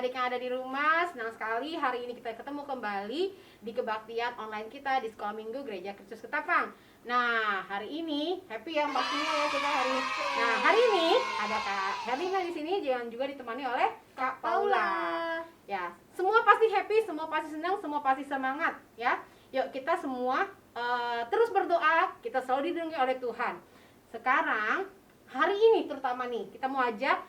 adik-adik yang ada di rumah, senang sekali hari ini kita ketemu kembali di kebaktian online kita di Sekolah Minggu Gereja Kristus Ketapang. Nah, hari ini happy ya pastinya ya kita hari ini. Nah, hari ini ada Kak Herlina di sini dan juga ditemani oleh Kak Paula. Ya, semua pasti happy, semua pasti senang, semua pasti semangat ya. Yuk kita semua terus berdoa, kita selalu dilindungi oleh Tuhan. Sekarang hari ini terutama nih, kita mau ajak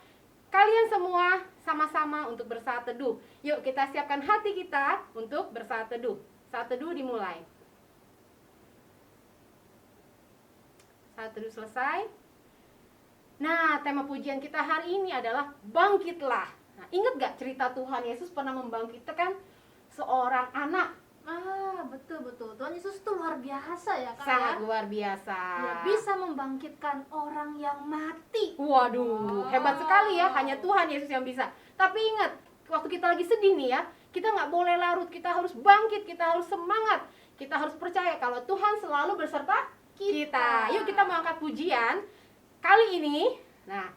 kalian semua sama-sama untuk bersaat teduh. Yuk kita siapkan hati kita untuk bersaat teduh. Saat teduh dimulai. Saat teduh selesai. Nah, tema pujian kita hari ini adalah bangkitlah. Nah, ingat gak cerita Tuhan Yesus pernah membangkitkan seorang anak? Betul. Tuhan Yesus itu luar biasa ya Kak. Sangat luar biasa. Dia bisa membangkitkan orang yang mati. Waduh, hebat sekali ya. Hanya Tuhan Yesus yang bisa. Tapi ingat, waktu kita lagi sedih nih ya, kita nggak boleh larut. Kita harus bangkit, kita harus semangat. Kita harus percaya kalau Tuhan selalu beserta kita. Yuk kita mau angkat pujian kali ini. Nah,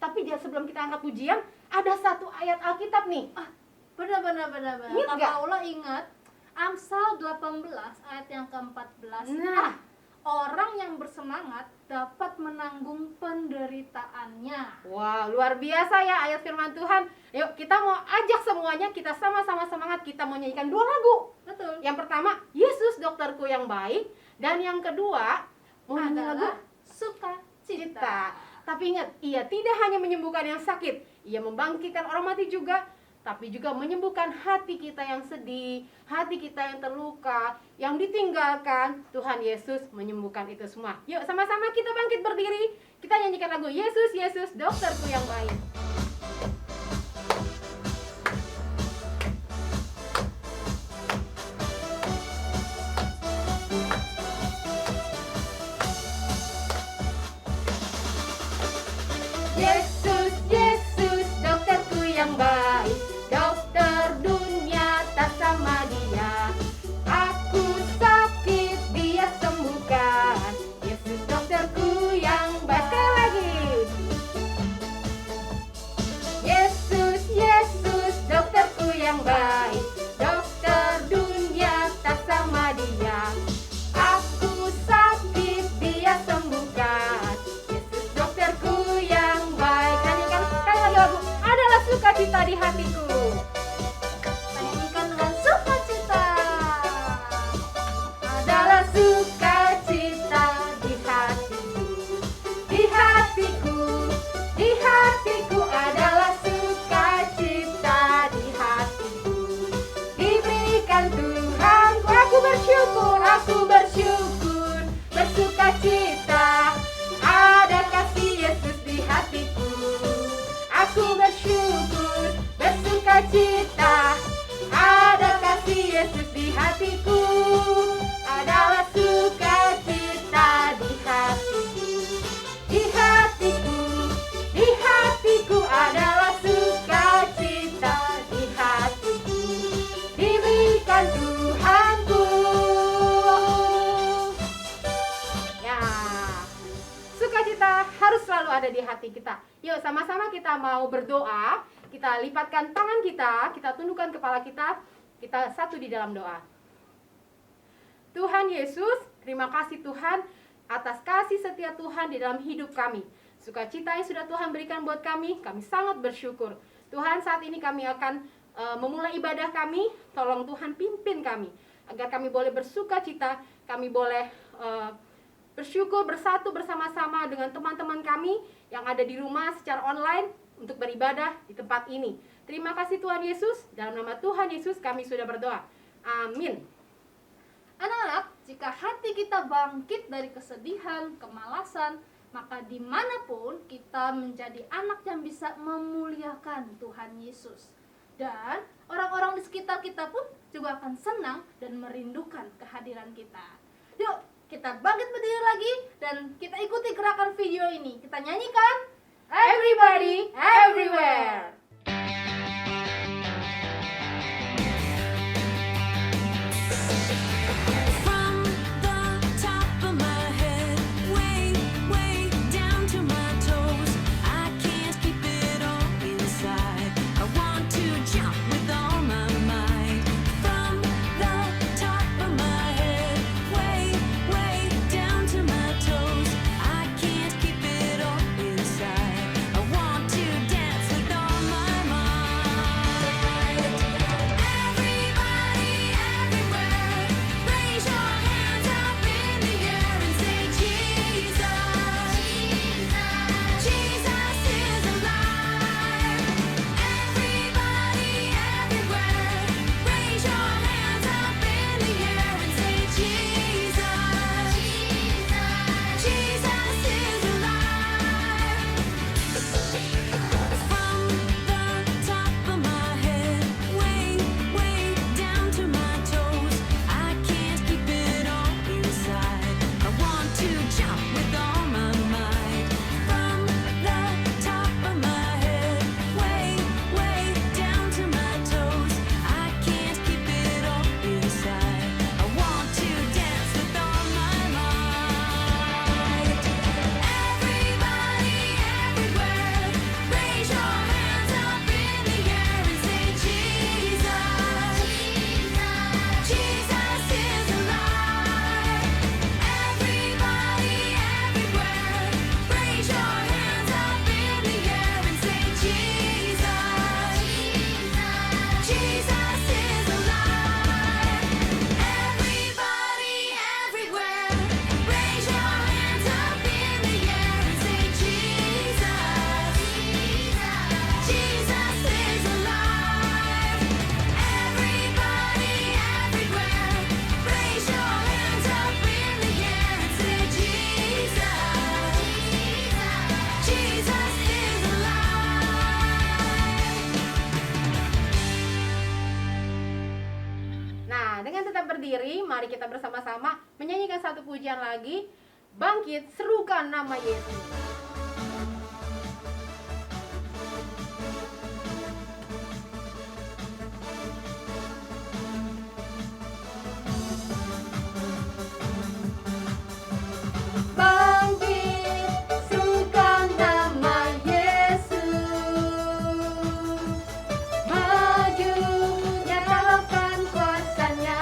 tapi sebelum kita angkat pujian, ada satu ayat Alkitab nih. Benar. Ingat Kak nggak? Paula ingat Amsal 18 ayat yang ke-14. Nah, orang yang bersemangat dapat menanggung penderitaannya. wow, luar biasa ya ayat firman Tuhan. Yuk kita mau ajak semuanya, kita sama-sama semangat. Kita mau nyanyikan 2 lagu. Betul. Yang pertama, Yesus dokterku yang baik. Dan yang kedua, mau nyanyi lagu Adalah sukacita. Cita. Tapi ingat, ia tidak hanya menyembuhkan yang sakit, ia membangkitkan orang mati juga, tapi juga menyembuhkan hati kita yang sedih, hati kita yang terluka, yang ditinggalkan. Tuhan Yesus menyembuhkan itu semua. Yuk sama-sama kita bangkit berdiri, kita nyanyikan lagu Yesus, Yesus, dokterku yang baik. Yesus, Yesus, dokterku yang baik. Dokter dunia tak sama dia. Aku sakit, dia sembuhkan. Yesus dokterku yang baik. Sekali lagi. Yesus, Yesus, dokterku yang baik. Dokter dunia tak sama dia. Aku sakit, dia sembuhkan. Yesus dokterku yang baik. Nyanyikan sekali lagi lagu Adalah Sukacita di Hatiku. Nyanyikan dengan sukacita. Adalah sukacita di hatiku. Di hatiku, di hatiku adalah sukacita di hatiku. Diberikan Tuhanku, aku bersyukur, bersukacita. Ada kasih Yesus di hatiku. Aku bersyukur, bersukacita. Ada kasih Yesus di hatiku. Adalah sukacita di hatiku. Di hatiku, di hatiku adalah sukacita di hatiku. Diberikan Tuhanku. Ya, sukacita harus selalu ada di hati kita. Yuk sama-sama kita mau berdoa. Kita lipatkan tangan kita tundukkan kepala kita satu di dalam doa. Tuhan Yesus, terima kasih Tuhan atas kasih setia Tuhan di dalam hidup kami. Sukacita yang sudah Tuhan berikan buat kami sangat bersyukur. Tuhan, saat ini kami akan memulai ibadah kami. Tolong Tuhan pimpin kami agar kami boleh bersukacita, kami boleh bersyukur bersatu bersama-sama dengan teman-teman kami yang ada di rumah secara online untuk beribadah di tempat ini. Terima kasih Tuhan Yesus. Dalam nama Tuhan Yesus kami sudah berdoa. Amin. Anak-anak, jika hati kita bangkit dari kesedihan, kemalasan, maka dimanapun kita menjadi anak yang bisa memuliakan Tuhan Yesus. Dan orang-orang di sekitar kita pun juga akan senang dan merindukan kehadiran kita. Yuk, kita bangkit berdiri lagi dan kita ikuti gerakan video ini. Kita nyanyikan Everybody, everywhere. From the top of my head, way, way down to my toes, I can't keep it all inside. I want to berdiri, mari kita bersama-sama menyanyikan satu pujian lagi. Bangkit, serukan nama Yesus. Bangkit, serukan nama Yesus. Maju, nyatakan kuasanya.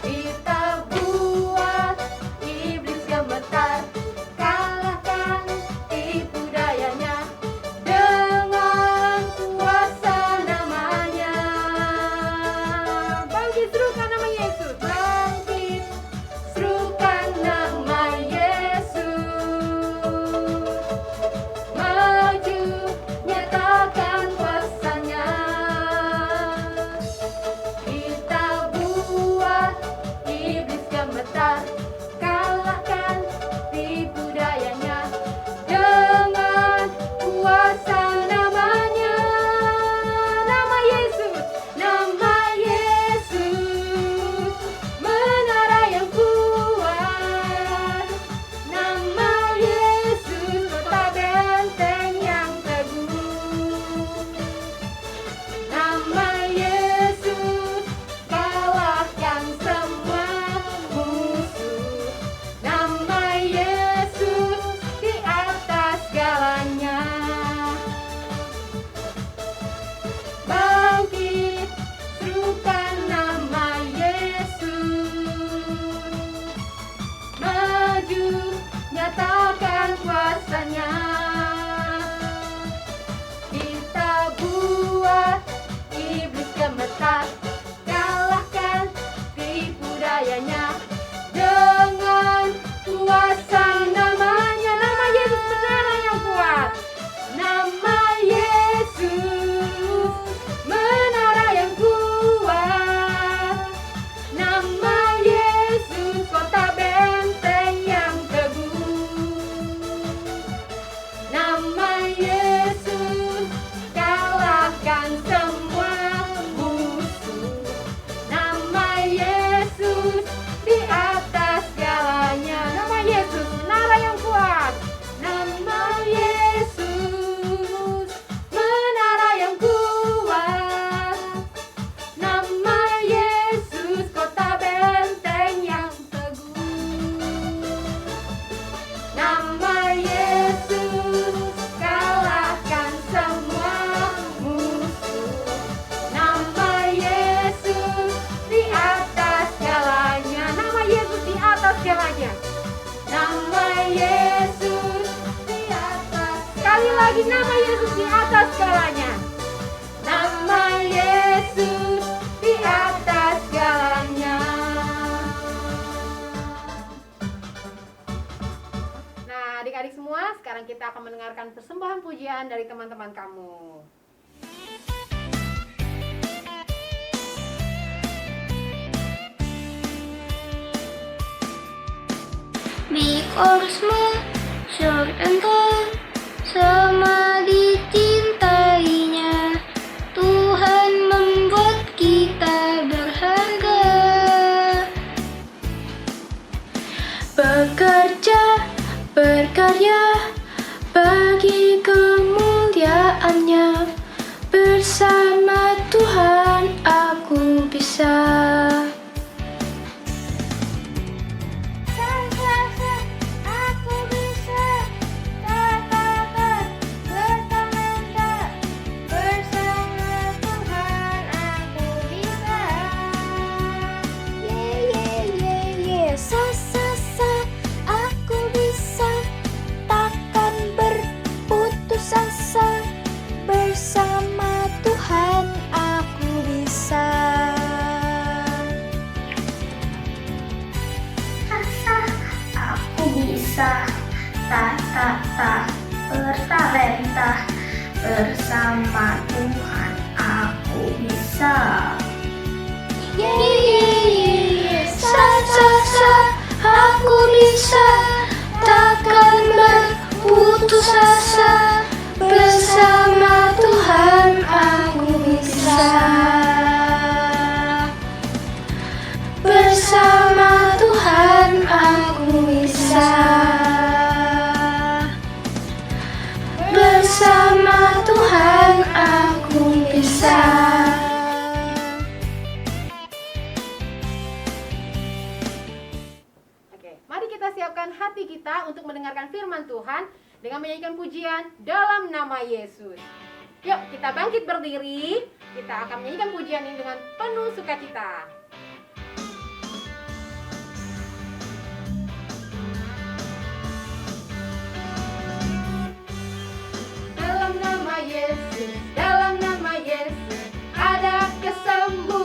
Kita buat iblis gemetar, kalahkan tipu dayanya dengan kuasa namanya. Bangkit, serukan nama Yesus. Bangkit, serukan nama Yesus. Maju, nyatakan kuasanya. Kita buat iblis gemetar, kalahkan tipu dayanya dengan kuasa namanya. Nama Yesus, nama Yesus, menara yang kuat. Nama Yesus, kota benteng yang teguh. Nama Yesus, kalahkan semua musuh. Nama Yesus, di atas segalanya. Bangkit, serukan nama Yesus. Maju, nyatakan kuasanya. Kita buat iblis gemetar, kalahkan tipu dayanya dengan kuasa namanya. Nama Yesus, menara yang kuat. Nama Yesus, menara yang kuat. Nama Yesus, kota benteng yang teguh. Nama Yesus, kalahkan semua musuh. Nama Yesus, di atas segalanya. Nama Yesus, menara yang kuat. Nama Yesus, menara yang kuat. Nama Yesus, kota benteng yang teguh. Nama Yesus, kalahkan semua musuh. Nama Yesus, di atas segalanya. Nama Yesus di atas segalanya. Nama Yesus, di atas. Sekali lagi, nama Yesus di atas segalanya. Nama Yesus, di atas segalanya. Nah, adik-adik semua, sekarang kita akan mendengarkan persembahan pujian dari teman-teman kamu. Bikorosmu, syur engkau sama dicintainya. Tuhan membuat kita berharga. Bekerja, berkarya bagi kemuliaannya. Bersama Tuhan aku bisa. Aku bisa katakan bertalenta. Bersama Tuhan aku bisa. Sa sa sa, aku bisa. Takkan berputus asa. Bersama Tuhan aku bisa. Aku bisa. Tak bertalenta. Bersama Tuhan aku bisa. Sa aku bisa. Takkan berputus asa. Bersama Tuhan aku bisa. kita untuk mendengarkan firman Tuhan dengan menyanyikan pujian dalam nama Yesus. Yuk kita bangkit berdiri, kita akan menyanyikan pujian ini dengan penuh sukacita. Dalam nama Yesus, dalam nama Yesus, ada kesembuhan.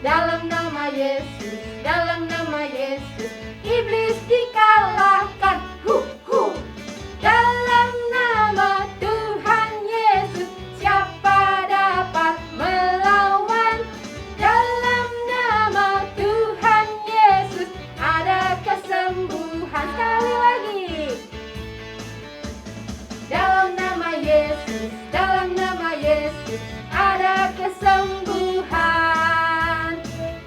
Dalam nama Yesus, dalam nama Yesus, iblis dikalahkan. Dalam nama Tuhan Yesus, siapa dapat melawan? Dalam nama Tuhan Yesus, ada kesembuhan. Sekali lagi. Dalam nama Yesus, dalam nama Yesus, ada kesembuhan.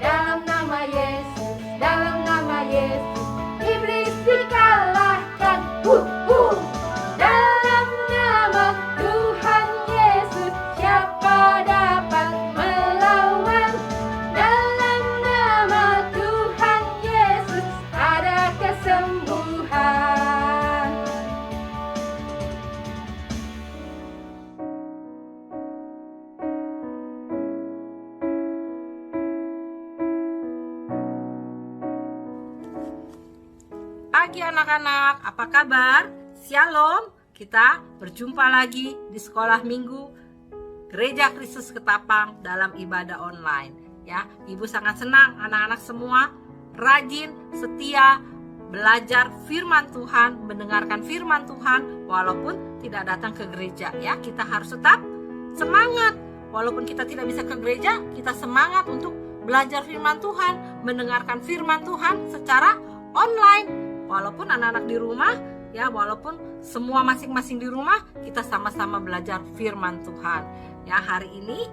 Dalam nama Yesus, dalam nama Yesus, iblis dikalahkan. Dalam nama Tuhan Yesus, siapa dapat melawan? Dalam nama Tuhan Yesus, ada kesembuhan. Pagi anak-anak, apa kabar? Shalom, kita berjumpa lagi di sekolah minggu Gereja Kristus Ketapang dalam ibadah online. Ya, Ibu sangat senang anak-anak semua rajin, setia, belajar firman Tuhan, mendengarkan firman Tuhan walaupun tidak datang ke gereja. Ya, kita harus tetap semangat. Walaupun kita tidak bisa ke gereja, kita semangat untuk belajar firman Tuhan, mendengarkan firman Tuhan secara online. Walaupun anak-anak di rumah, ya walaupun semua masing-masing di rumah, kita sama-sama belajar firman Tuhan. Ya, hari ini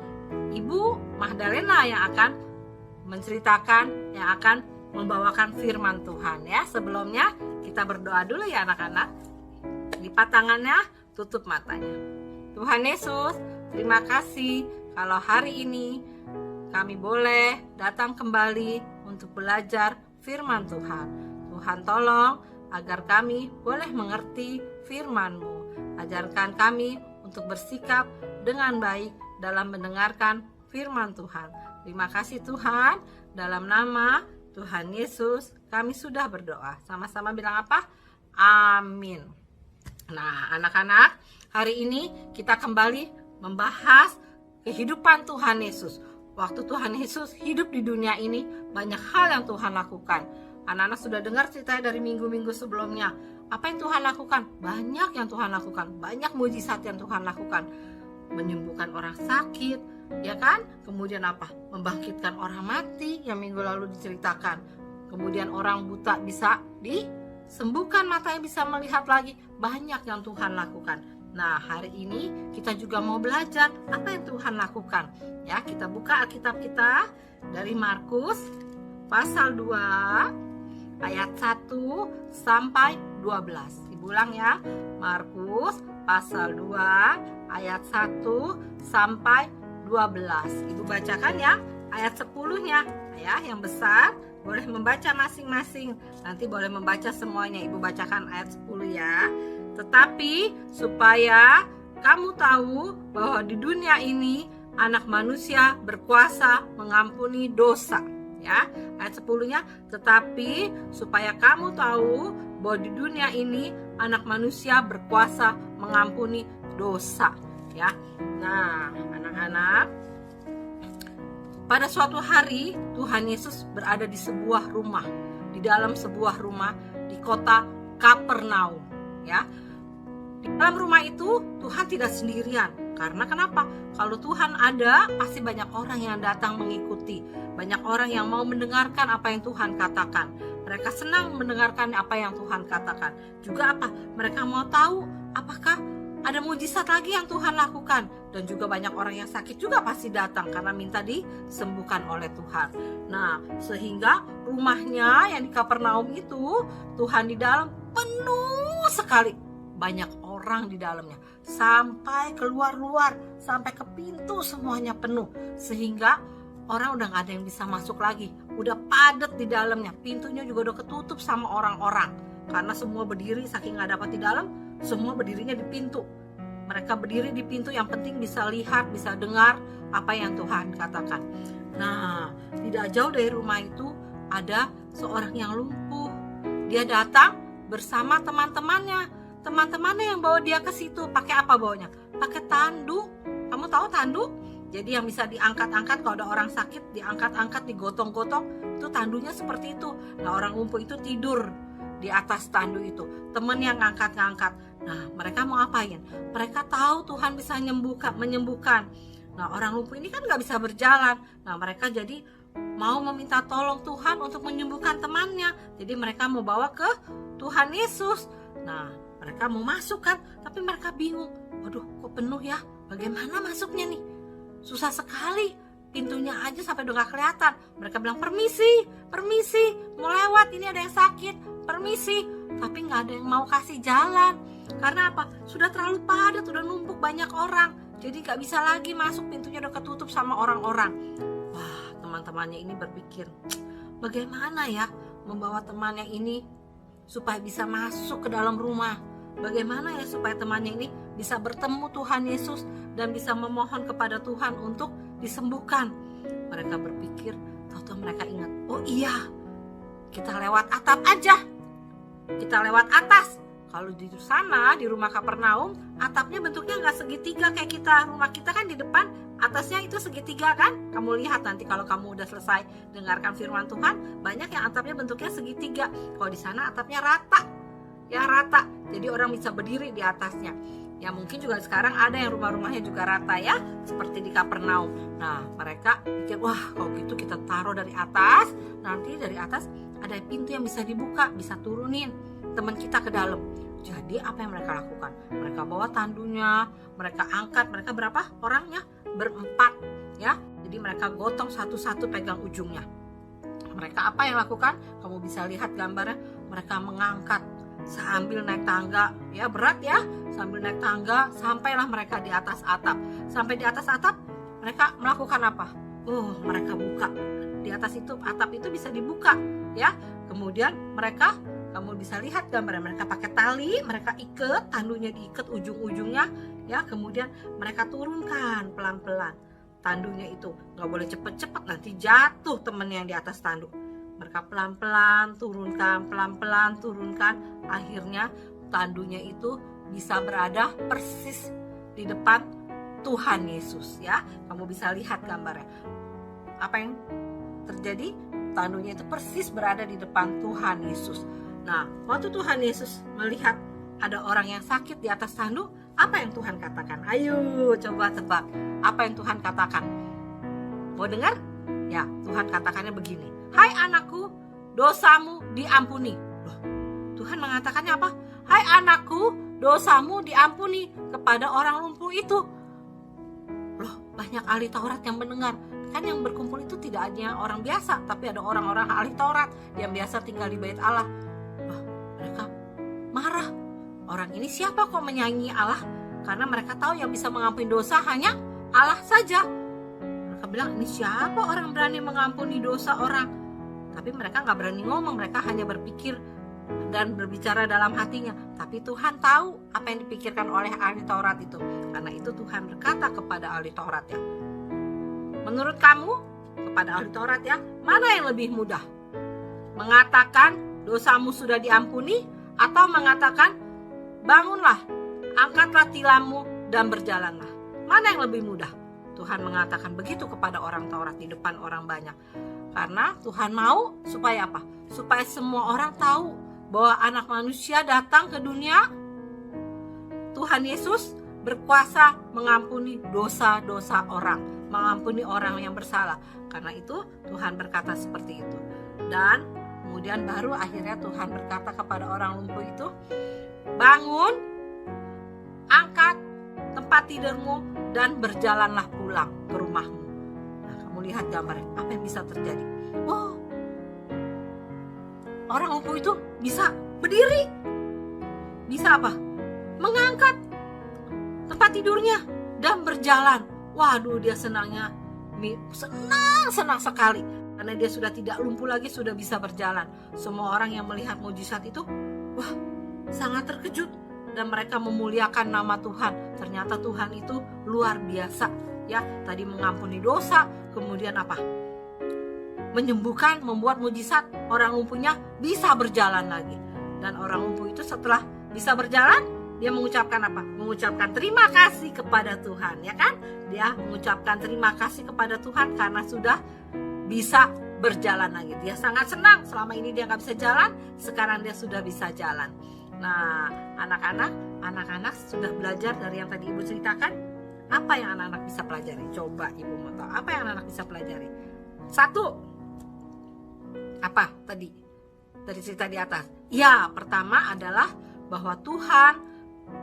Ibu Magdalena yang akan menceritakan, yang akan membawakan firman Tuhan. Ya, sebelumnya kita berdoa dulu ya anak-anak. Lipat tangannya, tutup matanya. Tuhan Yesus, terima kasih kalau hari ini kami boleh datang kembali untuk belajar firman Tuhan. Tuhan tolong agar kami boleh mengerti firman-Mu. Ajarkan kami untuk bersikap dengan baik dalam mendengarkan firman Tuhan. Terima kasih Tuhan. Dalam nama Tuhan Yesus kami sudah berdoa. Sama-sama bilang apa? Amin. Nah anak-anak, hari ini kita kembali membahas kehidupan Tuhan Yesus. Waktu Tuhan Yesus hidup di dunia ini, banyak hal yang Tuhan lakukan. Anak-anak sudah dengar cerita dari minggu-minggu sebelumnya. Apa yang Tuhan lakukan? Banyak yang Tuhan lakukan. Banyak mujizat yang Tuhan lakukan. Menyembuhkan orang sakit, ya kan? Kemudian apa? Membangkitkan orang mati yang minggu lalu diceritakan. Kemudian orang buta bisa disembuhkan, matanya bisa melihat lagi. Banyak yang Tuhan lakukan. Nah, hari ini kita juga mau belajar apa yang Tuhan lakukan. Ya, kita buka Alkitab kita dari Markus pasal 2 ayat 1 sampai 12. Diulang ya. Markus pasal 2 ayat 1 sampai 12. Ibu bacakan ya ayat 10-nya. Ya, yang besar boleh membaca masing-masing. Nanti boleh membaca semuanya. Ibu bacakan ayat 10 ya. Tetapi supaya kamu tahu bahwa di dunia ini Anak Manusia berkuasa mengampuni dosa. Ya, ayat 10-nya, tetapi supaya kamu tahu bahwa di dunia ini Anak Manusia berkuasa mengampuni dosa. Ya, nah anak-anak, pada suatu hari Tuhan Yesus berada di sebuah rumah, di dalam sebuah rumah di kota Kapernaum. Ya, di dalam rumah itu Tuhan tidak sendirian. Karena kenapa? Kalau Tuhan ada, pasti banyak orang yang datang mengikuti. Banyak orang yang mau mendengarkan apa yang Tuhan katakan. Mereka senang mendengarkan apa yang Tuhan katakan. Juga apa? Mereka mau tahu apakah ada mujizat lagi yang Tuhan lakukan. Dan juga banyak orang yang sakit juga pasti datang karena minta disembuhkan oleh Tuhan. Nah, sehingga rumahnya yang di Kapernaum itu, Tuhan di dalam penuh sekali. Banyak orang di dalamnya. Sampai keluar-luar, sampai ke pintu semuanya penuh. Sehingga orang udah gak ada yang bisa masuk lagi. udah padat di dalamnya, pintunya juga udah ketutup sama orang-orang. Karena semua berdiri, saking nggak dapat di dalam, semua berdirinya di pintu. Mereka berdiri di pintu, yang penting bisa lihat, bisa dengar apa yang Tuhan katakan. Nah, tidak jauh dari rumah itu ada seorang yang lumpuh. Dia datang bersama teman-temannya. Teman-temannya yang bawa dia ke situ. Pakai apa bawanya? Pakai tanduk. Kamu tahu tanduk? Jadi yang bisa diangkat-angkat kalau ada orang sakit, diangkat-angkat, digotong-gotong, itu tandunya seperti itu. Nah, orang lumpuh itu tidur di atas tandu itu. Temen yang ngangkat-ngangkat. Nah, mereka mau ngapain? Mereka tahu Tuhan bisa menyembuhkan. Nah, orang lumpuh ini kan gak bisa berjalan. Nah, mereka jadi mau meminta tolong Tuhan untuk menyembuhkan temannya. Jadi mereka mau bawa ke Tuhan Yesus. Nah, mereka mau masuk kan, tapi mereka bingung. Waduh, kok penuh ya? Bagaimana masuknya nih? Susah sekali, pintunya aja sampai udah gak kelihatan. Mereka bilang, permisi, mau lewat, ini ada yang sakit, permisi. Tapi gak ada yang mau kasih jalan. Karena apa? Sudah terlalu padat, udah numpuk banyak orang. Jadi gak bisa lagi masuk, pintunya udah ketutup sama orang-orang. Wah, teman-temannya ini berpikir, bagaimana ya membawa temannya ini supaya bisa masuk ke dalam rumah? Bagaimana ya supaya temannya ini bisa bertemu Tuhan Yesus dan bisa memohon kepada Tuhan untuk disembuhkan? Mereka berpikir, tahu-tahu mereka ingat, oh iya, kita lewat atap aja. Kita lewat atas. Kalau di sana, di rumah Kapernaum, atapnya bentuknya nggak segitiga kayak kita. Rumah kita kan di depan, atasnya itu segitiga kan? Kamu lihat nanti kalau kamu udah selesai dengarkan firman Tuhan, banyak yang atapnya bentuknya segitiga. Kalau di sana atapnya rata. Ya rata, jadi orang bisa berdiri di atasnya. Ya mungkin juga sekarang ada yang rumah-rumahnya juga rata ya, seperti di Kapernaum. Nah, mereka pikir, wah kalau gitu kita taruh dari atas, nanti dari atas ada pintu yang bisa dibuka, bisa turunin teman kita ke dalam. Jadi apa yang mereka lakukan? Mereka bawa tandunya, mereka angkat, mereka berapa orangnya? Berempat ya. Jadi mereka gotong satu-satu pegang ujungnya. Mereka apa yang lakukan? Kamu bisa lihat gambarnya, mereka mengangkat sambil naik tangga, ya berat ya, sambil naik tangga sampailah mereka di atas atap. Sampai di atas atap, mereka melakukan apa? Mereka buka. Di atas itu atap itu bisa dibuka, ya. Kemudian mereka, kamu bisa lihat gambarnya, mereka pakai tali, mereka ikat, tandunya diikat ujung-ujungnya, ya. Kemudian mereka turunkan pelan-pelan tandunya itu, nggak boleh cepet-cepet nanti jatuh temen yang di atas tanduk. Mereka pelan-pelan turunkan, pelan-pelan turunkan. Akhirnya tandunya itu bisa berada persis di depan Tuhan Yesus ya. Kamu bisa lihat gambarnya. Apa yang terjadi? Tandunya itu persis berada di depan Tuhan Yesus. Nah, waktu Tuhan Yesus melihat ada orang yang sakit di atas tanduk, apa yang Tuhan katakan? Ayo coba tebak. Apa yang Tuhan katakan? Mau dengar? Ya, Tuhan katakannya begini. Hai anakku, dosamu diampuni. Loh, Tuhan mengatakannya apa? Hai anakku, dosamu diampuni kepada orang lumpuh itu. Loh, banyak ahli Taurat yang mendengar. Kan yang berkumpul itu tidak hanya orang biasa, tapi ada orang-orang ahli Taurat yang biasa tinggal di bait Allah. Loh, mereka marah. Orang ini siapa kok menyaingi Allah? Karena mereka tahu yang bisa mengampuni dosa hanya Allah saja. Mereka bilang, ini siapa orang berani mengampuni dosa orang? Tapi mereka gak berani ngomong, mereka hanya berpikir dan berbicara dalam hatinya. Tapi Tuhan tahu apa yang dipikirkan oleh ahli Taurat itu. Karena itu Tuhan berkata kepada ahli Taurat ya, menurut kamu, kepada ahli Taurat ya, mana yang lebih mudah? Mengatakan dosamu sudah diampuni, atau mengatakan bangunlah, angkatlah tilammu dan berjalanlah? Mana yang lebih mudah? Tuhan mengatakan begitu kepada orang Taurat di depan orang banyak. Karena Tuhan mau supaya apa? Supaya semua orang tahu bahwa anak manusia datang ke dunia. Tuhan Yesus berkuasa mengampuni dosa-dosa orang, mengampuni orang yang bersalah. Karena itu Tuhan berkata seperti itu. Dan kemudian baru akhirnya Tuhan berkata kepada orang lumpuh itu, bangun, angkat tempat tidurmu dan berjalanlah pulang ke rumahmu. Nah, kamu lihat gambarnya, apa yang bisa terjadi? Oh, orang lumpuh itu bisa berdiri. Bisa apa? Mengangkat tempat tidurnya dan berjalan. Waduh, dia senang sekali. karena dia sudah tidak lumpuh lagi, sudah bisa berjalan. Semua orang yang melihat mujizat itu, wah, sangat terkejut dan mereka memuliakan nama Tuhan. Ternyata Tuhan itu luar biasa, ya. Tadi mengampuni dosa, kemudian apa? Menyembuhkan, membuat mujizat, orang lumpuhnya bisa berjalan lagi. Dan orang lumpuh itu setelah bisa berjalan, dia mengucapkan apa? Mengucapkan terima kasih kepada Tuhan, ya kan? Dia mengucapkan terima kasih kepada Tuhan karena sudah bisa berjalan lagi. Dia sangat senang, selama ini dia nggak bisa jalan, sekarang dia sudah bisa jalan. Nah, anak-anak sudah belajar dari yang tadi Ibu ceritakan. Apa yang anak-anak bisa pelajari? Coba Ibu mau tahu apa yang anak-anak bisa pelajari. 1. Apa tadi dari cerita di atas? Ya, pertama adalah bahwa Tuhan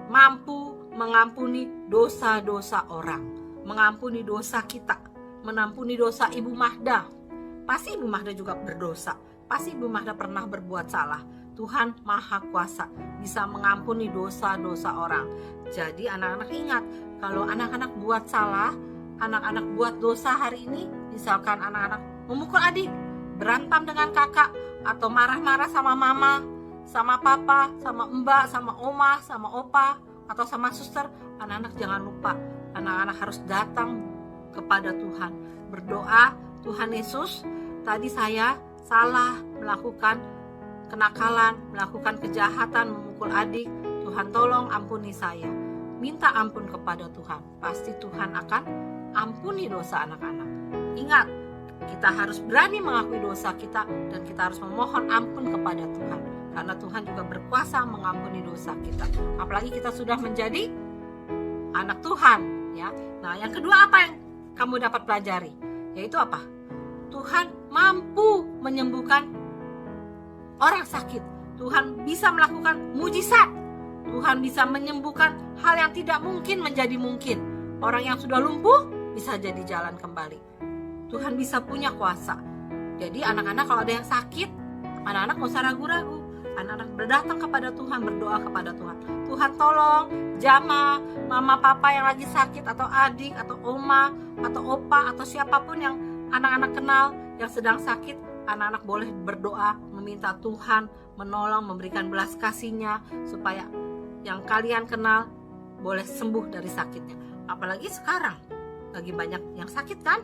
mampu mengampuni dosa-dosa orang, mengampuni dosa kita, mengampuni dosa Ibu Mahda. Pasti Ibu Mahda juga berdosa, pasti Ibu Mahda pernah berbuat salah. Tuhan Maha Kuasa, bisa mengampuni dosa-dosa orang. Jadi anak-anak ingat, kalau anak-anak buat salah, anak-anak buat dosa hari ini, misalkan anak-anak memukul adik, berantem dengan kakak, atau marah-marah sama mama, sama papa, sama mbak, sama oma, sama opa, atau sama suster, anak-anak jangan lupa, anak-anak harus datang kepada Tuhan, berdoa, Tuhan Yesus, tadi saya salah melakukan kenakalan, melakukan kejahatan, memukul adik, Tuhan tolong ampuni saya. Minta ampun kepada Tuhan, pasti Tuhan akan ampuni dosa anak-anak. Ingat, kita harus berani mengakui dosa kita dan kita harus memohon ampun kepada Tuhan. Karena Tuhan juga berkuasa mengampuni dosa kita. Apalagi kita sudah menjadi anak Tuhan, ya. Nah, yang kedua apa yang kamu dapat pelajari? Yaitu apa? Tuhan mampu menyembuhkan orang sakit. Tuhan bisa melakukan mujizat. Tuhan bisa menyembuhkan hal yang tidak mungkin menjadi mungkin. Orang yang sudah lumpuh bisa jadi jalan kembali. Tuhan bisa punya kuasa. Jadi anak-anak kalau ada yang sakit, anak-anak gak usah ragu-ragu. Anak-anak berdatang kepada Tuhan, berdoa kepada Tuhan. Tuhan tolong jama mama papa yang lagi sakit, atau adik, atau oma, atau opa, atau siapapun yang anak-anak kenal yang sedang sakit. Anak-anak boleh berdoa, meminta Tuhan menolong, memberikan belas kasih-Nya supaya yang kalian kenal boleh sembuh dari sakitnya. Apalagi sekarang lagi banyak yang sakit kan?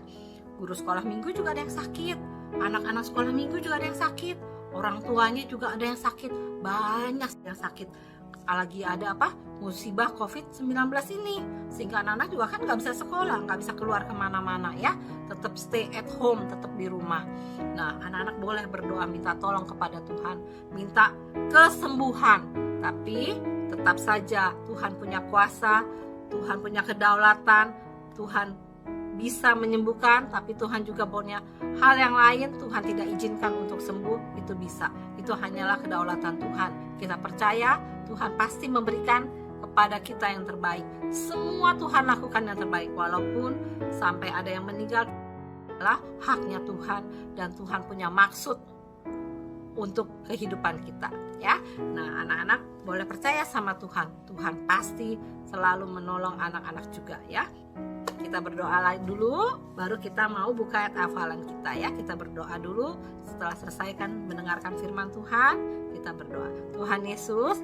Guru sekolah minggu juga ada yang sakit, anak-anak sekolah minggu juga ada yang sakit, orang tuanya juga ada yang sakit, banyak yang sakit. Lagi ada apa? Musibah COVID-19 ini, sehingga anak-anak juga kan nggak bisa sekolah, nggak bisa keluar kemana-mana, ya, tetap stay at home, tetap di rumah. Nah, anak-anak boleh berdoa minta tolong kepada Tuhan, minta kesembuhan, tapi tetap saja Tuhan punya kuasa, Tuhan punya kedaulatan, Tuhan bisa menyembuhkan, tapi Tuhan juga punya hal yang lain. Tuhan tidak izinkan untuk sembuh, itu bisa. Itu hanyalah kedaulatan Tuhan. Kita percaya Tuhan pasti memberikan kepada kita yang terbaik. Semua Tuhan lakukan yang terbaik, walaupun sampai ada yang meninggal adalah haknya Tuhan, dan Tuhan punya maksud untuk kehidupan kita, ya. Nah, anak-anak boleh percaya sama Tuhan. Tuhan pasti selalu menolong anak-anak juga, ya. Kita berdoa lagi dulu, baru kita mau buka ayat hafalan kita, ya. Kita berdoa dulu, setelah selesaikan mendengarkan firman Tuhan, kita berdoa. Tuhan Yesus,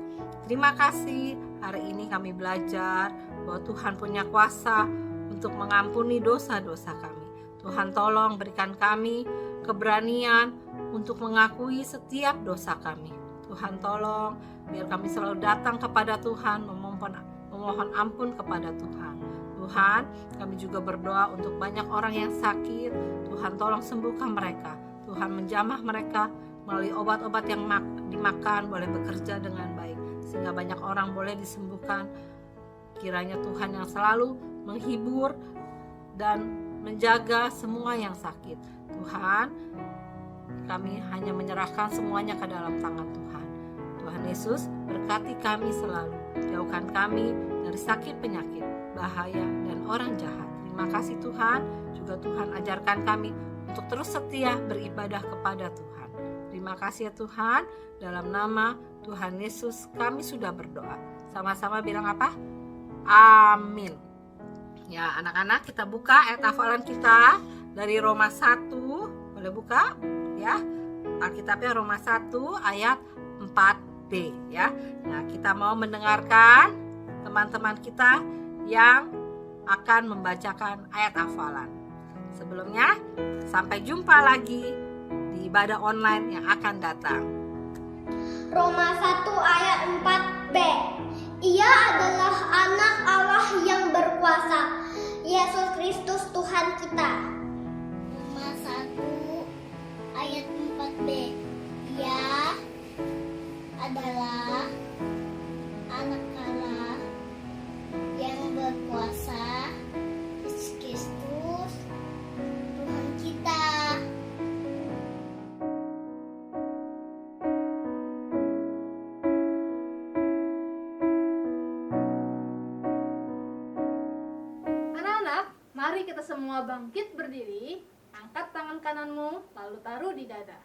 terima kasih hari ini kami belajar bahwa Tuhan punya kuasa untuk mengampuni dosa-dosa kami. Tuhan tolong berikan kami keberanian untuk mengakui setiap dosa kami. Tuhan tolong biar kami selalu datang kepada Tuhan, memohon ampun kepada Tuhan. Tuhan, kami juga berdoa untuk banyak orang yang sakit. Tuhan tolong sembuhkan mereka. Tuhan menjamah mereka melalui obat-obat yang dimakan, boleh bekerja dengan baik, sehingga banyak orang boleh disembuhkan. Kiranya Tuhan yang selalu menghibur dan menjaga semua yang sakit. Tuhan, kami hanya menyerahkan semuanya ke dalam tangan Tuhan. Tuhan Yesus, berkati kami selalu. Jauhkan kami dari sakit penyakit, bahaya, dan orang jahat. Terima kasih Tuhan. Juga Tuhan ajarkan kami untuk terus setia beribadah kepada Tuhan. Terima kasih ya Tuhan. Dalam nama Tuhan Yesus kami sudah berdoa. Sama-sama bilang apa? Amin. Ya, anak-anak, kita buka ayat hafalan kita dari Roma 1. Boleh buka ya. Alkitabnya Roma 1 ayat 4b ya. Nah, kita mau mendengarkan teman-teman kita yang akan membacakan ayat hafalan. Sebelumnya, sampai jumpa lagi di ibadah online yang akan datang. Roma 1 ayat 4b. Ia adalah anak Allah yang berkuasa, Yesus Kristus Tuhan kita. Roma 1 ayat 4b. Ia adalah anak Allah yang berkuasa, Yesus Kristus Tuhan kita. Anak-anak, mari kita semua bangkit berdiri, angkat tangan kananmu, lalu taruh di dada.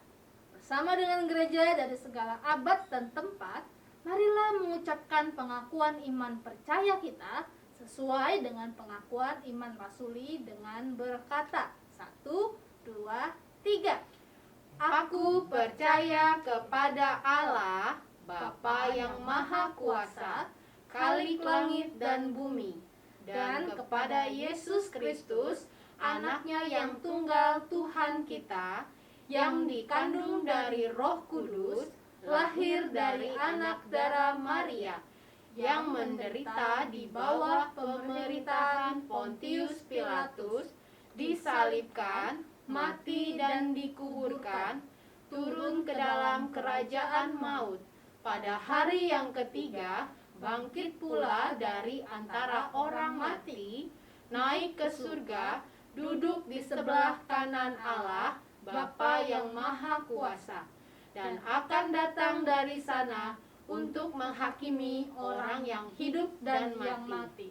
Bersama dengan gereja dari segala abad dan tempat, marilah mengucapkan pengakuan iman percaya kita sesuai dengan pengakuan iman rasuli dengan berkata, 1, 2, 3. Aku percaya kepada Allah, Bapa yang Maha Kuasa, Khalik langit dan bumi, dan kepada Yesus Kristus, Anaknya yang tunggal Tuhan kita, yang dikandung dari Roh Kudus, lahir dari anak darah Maria, yang menderita di bawah pemerintahan Pontius Pilatus, disalibkan, mati dan dikuburkan, turun ke dalam kerajaan maut. Pada hari yang ketiga, bangkit pula dari antara orang mati, naik ke surga, duduk di sebelah kanan Allah, Bapa yang Maha Kuasa, dan akan datang dari sana untuk menghakimi orang yang hidup dan yang mati.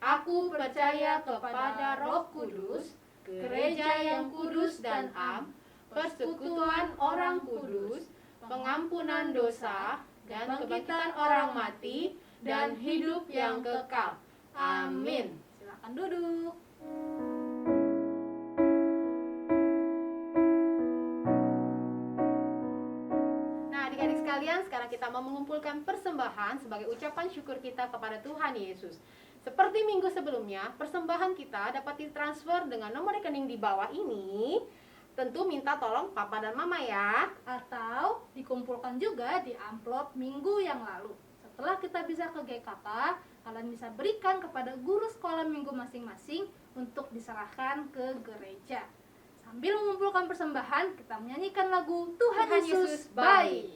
Aku percaya kepada Roh Kudus, gereja yang kudus dan am, persekutuan orang kudus, pengampunan dosa, dan kebangkitan orang mati, dan hidup yang kekal. Amin. Silakan duduk. Nah, adik-adik sekalian, sekarang kita mau mengumpulkan persembahan sebagai ucapan syukur kita kepada Tuhan Yesus. Seperti minggu sebelumnya, persembahan kita dapat ditransfer dengan nomor rekening di bawah ini. Tentu minta tolong papa dan mama ya. Atau dikumpulkan juga di amplop minggu yang lalu. Setelah kita bisa ke GKK, kalian bisa berikan kepada guru sekolah minggu masing-masing untuk diserahkan ke gereja. Sambil mengumpulkan persembahan, kita menyanyikan lagu Tuhan Yesus baik.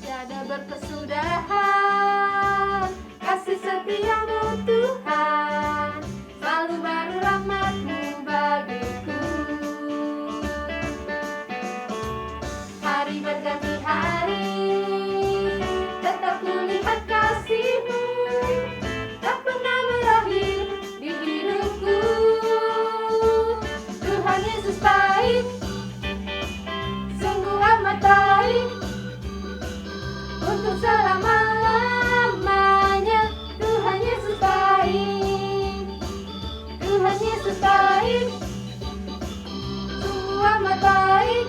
Tiada berkesudahan kasih setiamu Tuhan, selalu baru rahmat-Mu bagiku. Hari berganti hari, tetap kulihat kasih-Mu, tak pernah berakhir di hidupku. Tuhan Yesus baik, sungguh amat baik, untuk selama-lamanya. Tuhan Yesus baik, Tuhan Yesus baik, sungguh amat baik,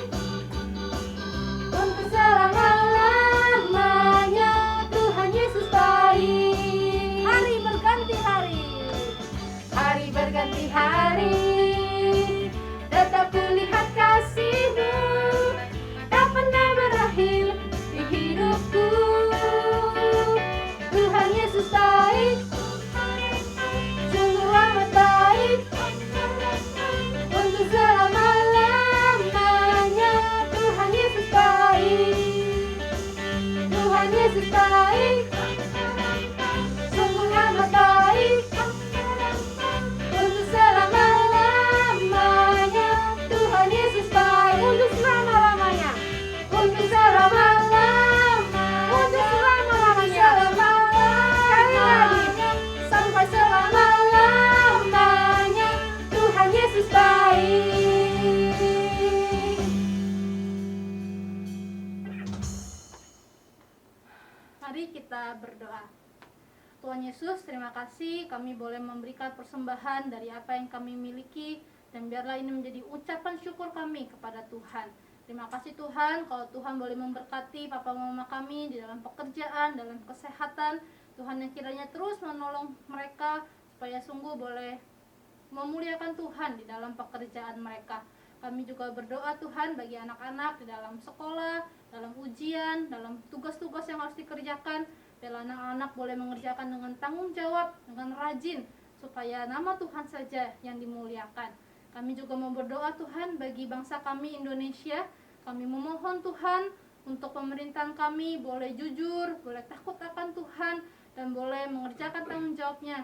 untuk selama-lamanya. Tuhan Yesus baik. Hari berganti hari, hari berganti hari, tetap kulihat kasih-Mu, tak pernah berakhir di hidupku. Tuhan Yesus baik, sungguh amat baik, untuk selama-lamanya. Tuhan Yesus baik, Tuhan Yesus baik, sungguh amat baik, untuk selama-lamanya. Tuhan Yesus baik, untuk selama-lamanya, untuk selama-lamanya, untuk selama-lamanya, sekali lagi, sampai selama-lamanya. Tuhan Yesus baik. Mari kita berdoa. Tuhan Yesus, terima kasih kami boleh memberikan persembahan dari apa yang kami miliki, dan biarlah ini menjadi ucapan syukur kami kepada Tuhan. Terima kasih Tuhan, kalau Tuhan boleh memberkati papa mama kami di dalam pekerjaan, dalam kesehatan. Tuhan yang kiranya terus menolong mereka supaya sungguh boleh memuliakan Tuhan di dalam pekerjaan mereka. Kami juga berdoa Tuhan bagi anak-anak di dalam sekolah, dalam ujian, dalam tugas-tugas yang harus dikerjakan. Biarlah anak-anak boleh mengerjakan dengan tanggung jawab, dengan rajin, supaya nama Tuhan saja yang dimuliakan. Kami juga mau berdoa Tuhan bagi bangsa kami Indonesia. Kami memohon Tuhan untuk pemerintahan kami boleh jujur, boleh takut akan Tuhan, dan boleh mengerjakan tanggung jawabnya,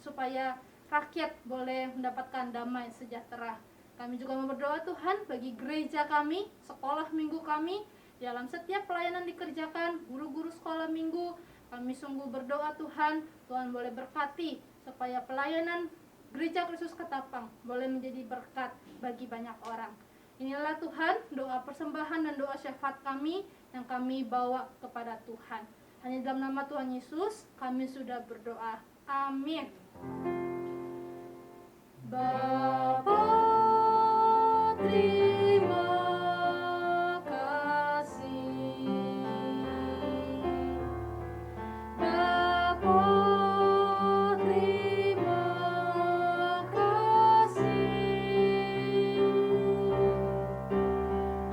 supaya rakyat boleh mendapatkan damai sejahtera. Kami juga mau berdoa Tuhan bagi gereja kami, sekolah minggu kami, dalam setiap pelayanan dikerjakan, guru-guru sekolah minggu. Kami sungguh berdoa Tuhan, Tuhan boleh berkati supaya pelayanan Gereja Kristus Ketapang boleh menjadi berkat bagi banyak orang. Inilah Tuhan doa persembahan dan doa syafaat kami yang kami bawa kepada Tuhan. Hanya dalam nama Tuhan Yesus kami sudah berdoa. Amin. Bapa, terima kasih. Bapa, terima kasih.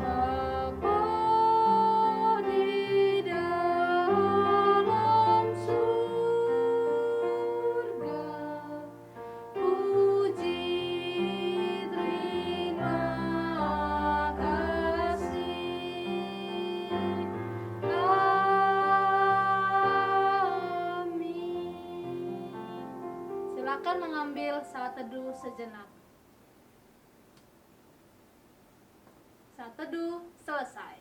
Bapa di dalam surga, puji terima kasih. Amin. Silakan mengambil saat teduh sejenak. Saat teduh selesai.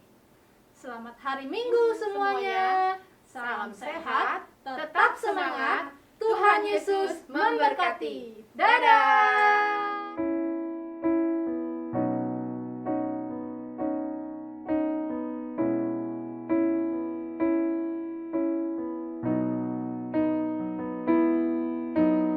Selamat hari Minggu semuanya. Salam sehat, tetap semangat. Tuhan Yesus memberkati. Dadah.